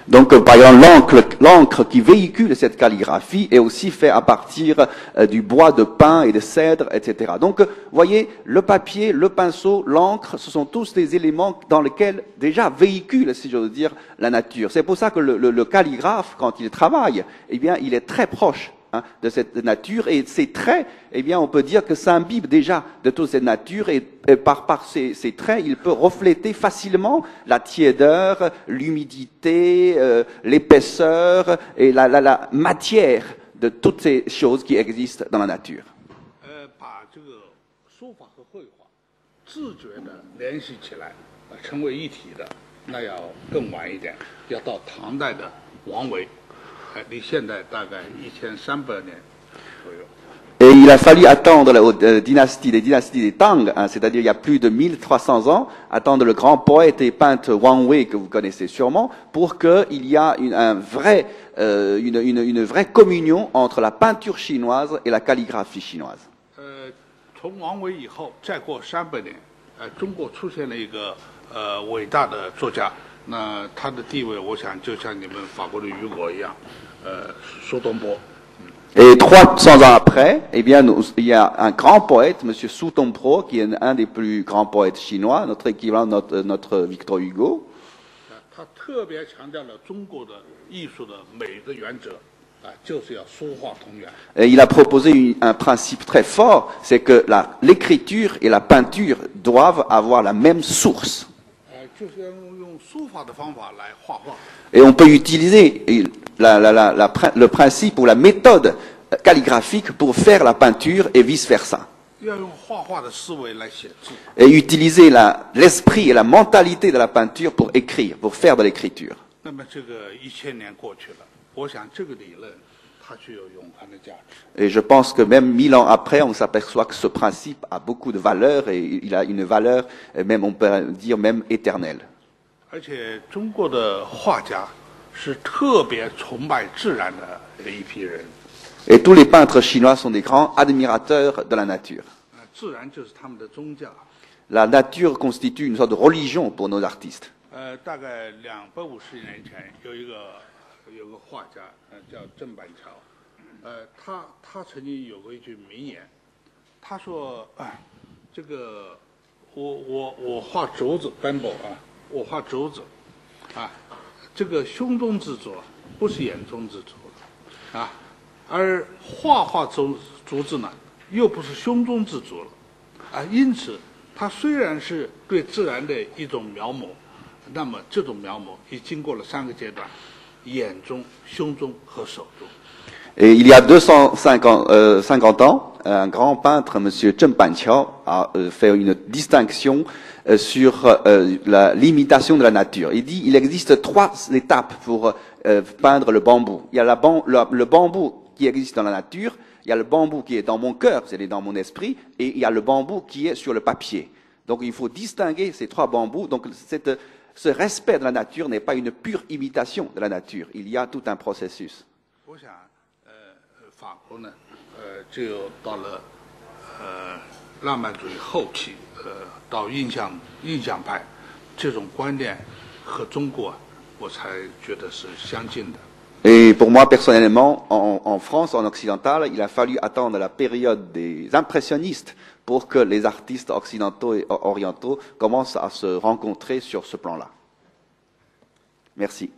Donc, par exemple, l'encre qui véhicule cette calligraphie est aussi faite à partir du bois de pin et de cèdre, etc. Donc, vous voyez, le papier, le pinceau, l'encre, ce sont tous des éléments dans lesquels déjà véhicule, si j'ose dire, la nature. C'est pour ça que le calligraphe, quand il travaille, eh bien, il est très proche de cette nature, et ces traits, eh bien, on peut dire que s'imbibe déjà de toute cette nature, et par ces traits, il peut refléter facilement la tiédeur, l'humidité, l'épaisseur et la matière de toutes ces choses qui existent dans la nature. Et il a fallu attendre les dynasties des Tang, c'est-à-dire il y a plus de 1300 ans, attendre le grand poète et peintre Wang Wei, que vous connaissez sûrement, pour qu'il y ait une vraie communion entre la peinture chinoise et la calligraphie chinoise. Et 300 ans après, eh bien, il y a un grand poète, M. Su Tongpo, qui est un des plus grands poètes chinois, notre équivalent, notre Victor Hugo. Et il a proposé un principe très fort, c'est que l'écriture et la peinture doivent avoir la même source. Et on peut utiliser le principe ou la méthode calligraphique pour faire la peinture et vice-versa. Et utiliser l'esprit et la mentalité de la peinture pour écrire, pour faire de l'écriture. Et je pense que même 1000 ans après, on s'aperçoit que ce principe a beaucoup de valeur, et il a une valeur, même on peut dire même éternelle. Et tous les peintres chinois sont des grands admirateurs de la nature. La nature constitue une sorte de religion pour nos artistes. Et il y a 250 ans, un grand peintre, M. Zheng Banqiao, a fait une distinction sur l'imitation de la nature. Il dit qu'il existe 3 étapes pour peindre le bambou. Il y a le bambou qui existe dans la nature, il y a le bambou qui est dans mon cœur, c'est-à-dire dans mon esprit, et il y a le bambou qui est sur le papier. Donc il faut distinguer ces 3 bambous. Donc ce respect de la nature n'est pas une pure imitation de la nature. Il y a tout un processus. Et pour moi, personnellement, en France, en occidental, il a fallu attendre la période des impressionnistes pour que les artistes occidentaux et orientaux commencent à se rencontrer sur ce plan-là. Merci.